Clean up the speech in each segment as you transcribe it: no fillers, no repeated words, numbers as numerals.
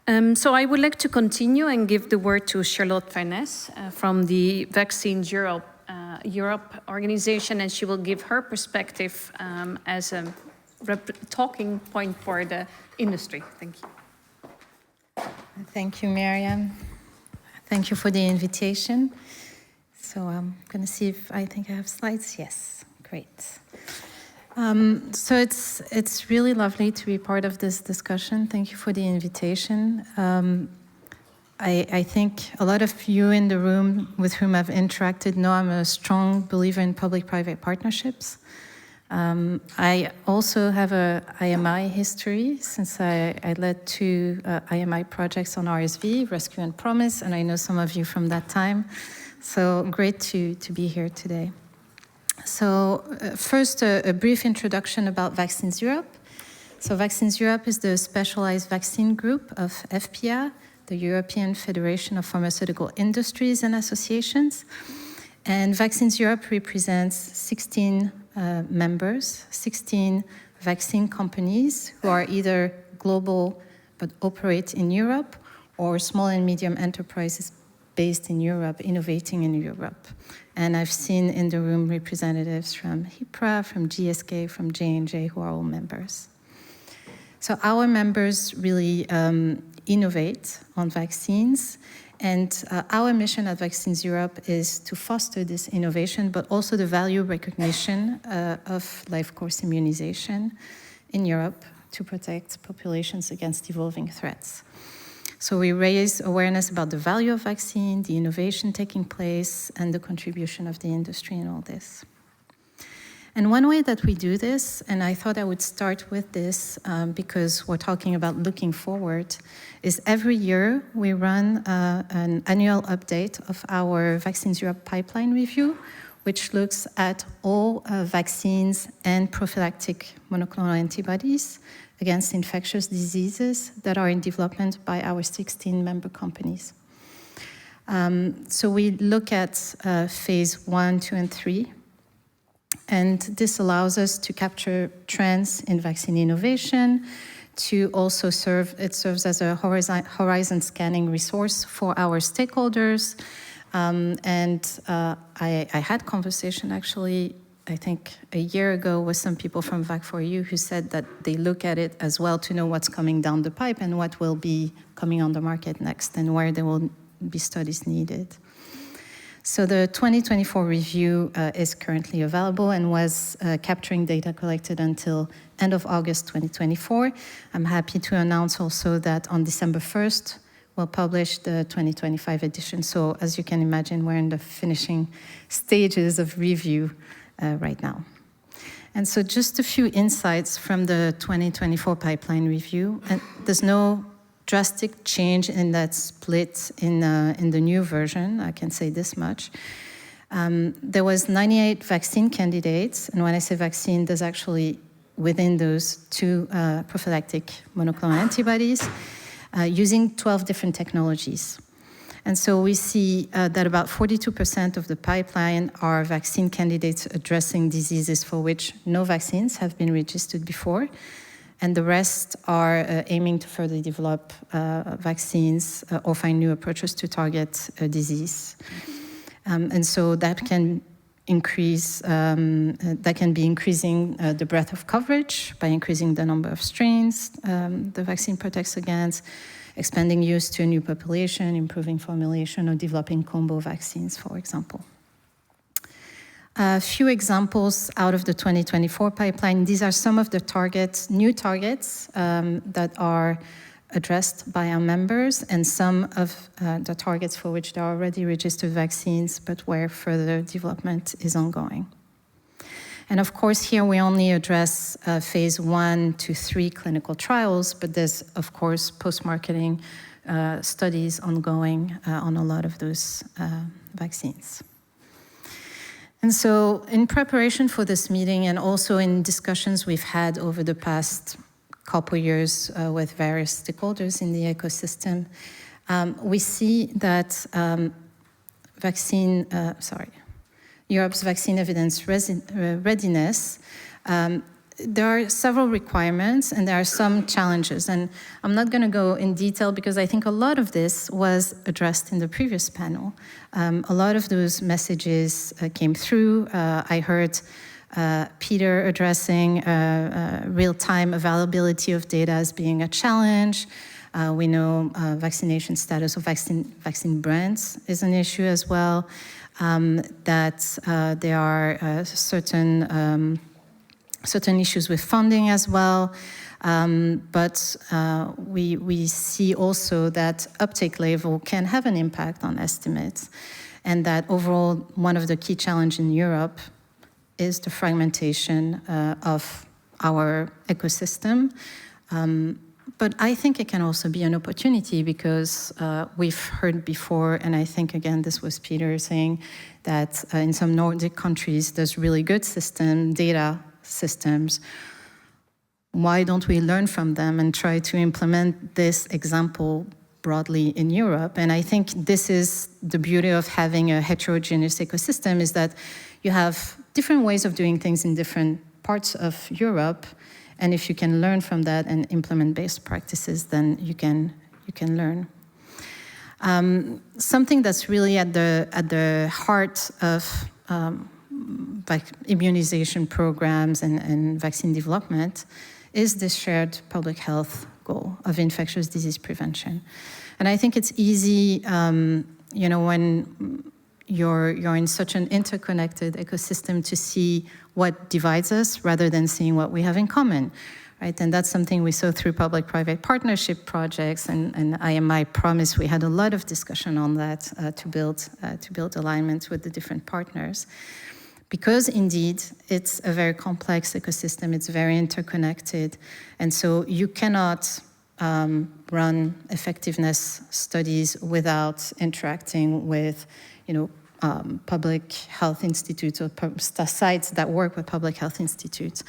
So I would like to continue and give the word to Charlotte Verhnes from the Vaccines Europe organization, and she will give her perspective as a talking point for the industry. Thank you. Thank you, Miriam. Thank you for the invitation. So I'm going to see if I think I have slides. Yes, great. So it's really lovely to be part of this discussion. Thank you for the invitation. I think a lot of you in the room with whom I've interacted know I'm a strong believer in public-private partnerships. I also have a IMI history since I led 2 IMI projects on RSV, Rescue and Promise, and I know some of you from that time. So great to be here today. So first, a brief introduction about Vaccines Europe. So Vaccines Europe is the specialized vaccine group of FPA, the European Federation of Pharmaceutical Industries and Associations. And Vaccines Europe represents 16 members, 16 vaccine companies who are either global but operate in Europe, or small and medium enterprises based in Europe, innovating in Europe. And I've seen in the room representatives from HIPRA, from GSK, from J&J, who are all members. So our members really innovate on vaccines, and our mission at Vaccines Europe is to foster this innovation, but also the value recognition of life course immunization in Europe to protect populations against evolving threats. So we raise awareness about the value of vaccine, the innovation taking place, and the contribution of the industry in all this. And one way that we do this, and I thought I would start with this because we're talking about looking forward, is every year we run an annual update of our Vaccines Europe pipeline review, which looks at all vaccines and prophylactic monoclonal antibodies against infectious diseases that are in development by our 16 member companies. So we look at phase 1, 2, and 3. And this allows us to capture trends in vaccine innovation, to also serves as a horizon scanning resource for our stakeholders. I had conversation actually, I think a year ago, with some people from VAC4EU who said that they look at it as well to know what's coming down the pipe and what will be coming on the market next and where there will be studies needed. So the 2024 review is currently available and was capturing data collected until end of August 2024. I'm happy to announce also that on December 1st, we'll publish the 2025 edition. So as you can imagine, we're in the finishing stages of review right now. And so just a few insights from the 2024 pipeline review. And there's no drastic change in that split in the new version, I can say this much. There was 98 vaccine candidates, and when I say vaccine, there's actually within those 2 prophylactic monoclonal antibodies using 12 different technologies. And so we see that about 42% of the pipeline are vaccine candidates addressing diseases for which no vaccines have been registered before. And the rest are aiming to further develop vaccines or find new approaches to target a disease. And so that can increase, that can be increasing the breadth of coverage by increasing the number of strains the vaccine protects against, expanding use to a new population, improving formulation, or developing combo vaccines, for example. A few examples out of the 2024 pipeline. These are some of the targets, new targets that are addressed by our members, and some of the targets for which there are already registered vaccines, but where further development is ongoing. And of course, here we only address phase 1 to 3 clinical trials, but there's, of course, post-marketing studies ongoing on a lot of those vaccines. And so in preparation for this meeting, and also in discussions we've had over the past couple years with various stakeholders in the ecosystem, we see that Europe's vaccine evidence readiness there are several requirements and there are some challenges. And I'm not going to go in detail because I think a lot of this was addressed in the previous panel. A lot of those messages came through. I heard Peter addressing real-time availability of data as being a challenge. We know vaccination status of vaccine brands is an issue as well, that there are certain issues with funding as well, but we see also that uptake level can have an impact on estimates, and that overall one of the key challenges in Europe is the fragmentation of our ecosystem. But I think it can also be an opportunity because we've heard before, and I think again this was Peter saying, that in some Nordic countries there's really good data systems. Why don't we learn from them and try to implement this example broadly in Europe? And I think this is the beauty of having a heterogeneous ecosystem, is that you have different ways of doing things in different parts of Europe, and if you can learn from that and implement best practices, then you can learn. Something that's really at the heart of immunization programs and vaccine development is this shared public health goal of infectious disease prevention. And I think it's easy, when you're in such an interconnected ecosystem, to see what divides us rather than seeing what we have in common, right? And that's something we saw through public-private partnership projects, and IMI Promise. We had a lot of discussion on that to build alignments with the different partners. Because indeed, it's a very complex ecosystem, it's very interconnected, and so you cannot run effectiveness studies without interacting with, public health institutes or sites that work with public health institutes.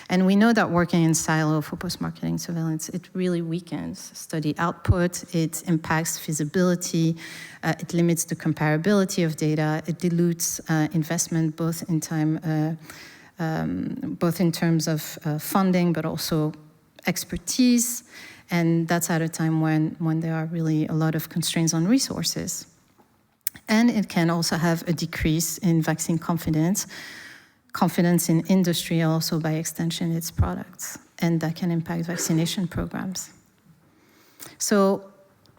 And we know that working in silo for post-marketing surveillance, it really weakens study output, it impacts feasibility, it limits the comparability of data, it dilutes investment both in terms of funding, but also expertise. And that's at a time when there are really a lot of constraints on resources. And it can also have a decrease in vaccine confidence in industry, also by extension its products, and that can impact vaccination programs. So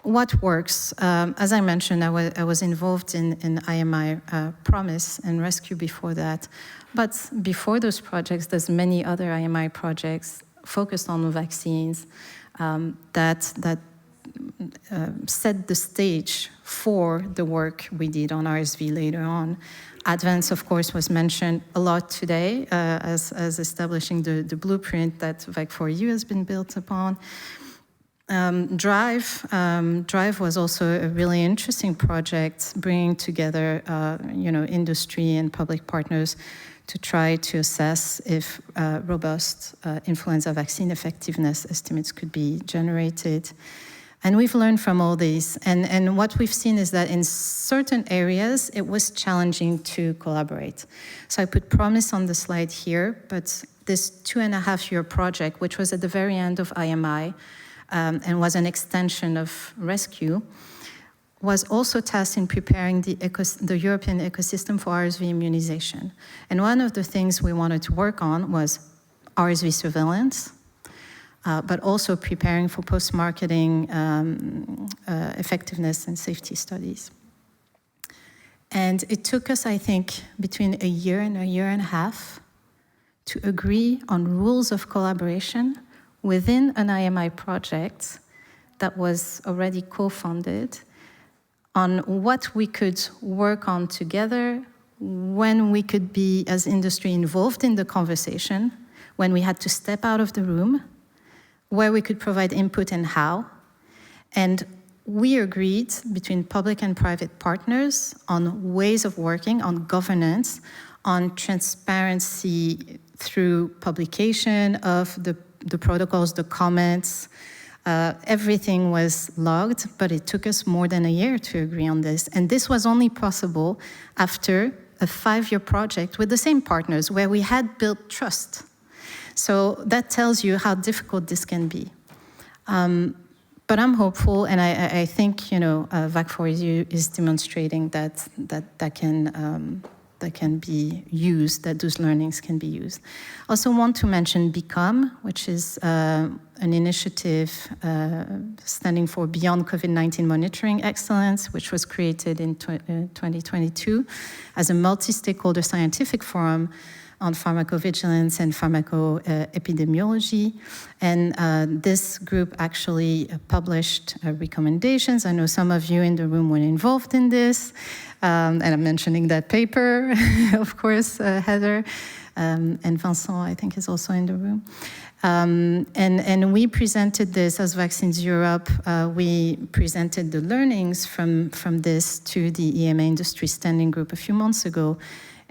what works? As I mentioned, I was involved in IMI Promise and Rescue before that, but before those projects, there's many other IMI projects focused on vaccines that set the stage for the work we did on RSV later on. Advance, of course, was mentioned a lot today as establishing the blueprint that VAC4EU has been built upon. Drive was also a really interesting project, bringing together industry and public partners to try to assess if robust influenza vaccine effectiveness estimates could be generated. And we've learned from all these. And what we've seen is that in certain areas, it was challenging to collaborate. So I put Promise on the slide here, but this 2.5-year project, which was at the very end of IMI and was an extension of Rescue, was also tasked in preparing the European ecosystem for RSV immunization. And one of the things we wanted to work on was RSV surveillance, but also preparing for post-marketing effectiveness and safety studies. And it took us, I think, between a year and a half to agree on rules of collaboration within an IMI project that was already co-funded on what we could work on together, when we could be, as industry, involved in the conversation, when we had to step out of the room, where we could provide input and how. And we agreed between public and private partners on ways of working, on governance, on transparency through publication of the protocols, the comments. Everything was logged, but it took us more than a year to agree on this. And this was only possible after a 5-year project with the same partners where we had built trust. So that tells you how difficult this can be. But I'm hopeful, and I think VAC4EU is demonstrating that can be used, that those learnings can be used. Also want to mention Become, which is an initiative standing for Beyond COVID-19 Monitoring Excellence, which was created in 2022 as a multi-stakeholder scientific forum on pharmacovigilance and pharmacoepidemiology. And this group actually published recommendations. I know some of you in the room were involved in this. And I'm mentioning that paper, of course, Heather, and Vincent, I think, is also in the room. And we presented this as Vaccines Europe. We presented the learnings from this to the EMA Industry Standing Group a few months ago.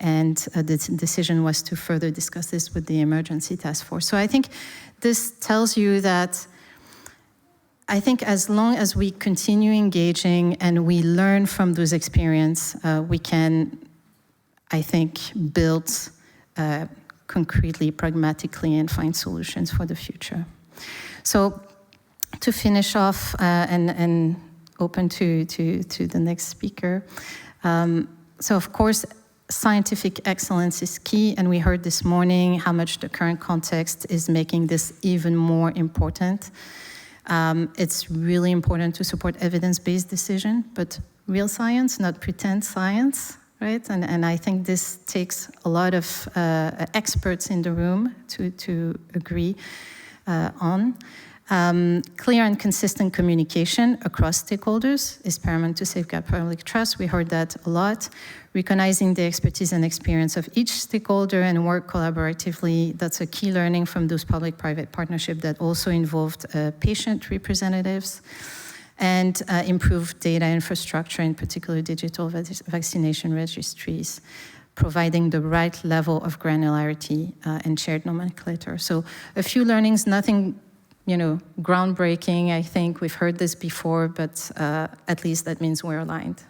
And the decision was to further discuss this with the Emergency Task Force. So I think this tells you that I think as long as we continue engaging and we learn from those experiences, we can, I think, build concretely, pragmatically, and find solutions for the future. So to finish off and open to the next speaker. So of course, scientific excellence is key, and we heard this morning how much the current context is making this even more important. It's really important to support evidence-based decision, but real science, not pretend science, right? And I think this takes a lot of experts in the room to agree on. Clear and consistent communication across stakeholders is paramount to safeguard public trust. We heard that a lot. Recognizing the expertise and experience of each stakeholder and work collaboratively, that's a key learning from those public-private partnerships that also involved patient representatives, and improved data infrastructure, in particular digital vaccination registries, providing the right level of granularity and shared nomenclature. So a few learnings, nothing groundbreaking. I think we've heard this before, but at least that means we're aligned.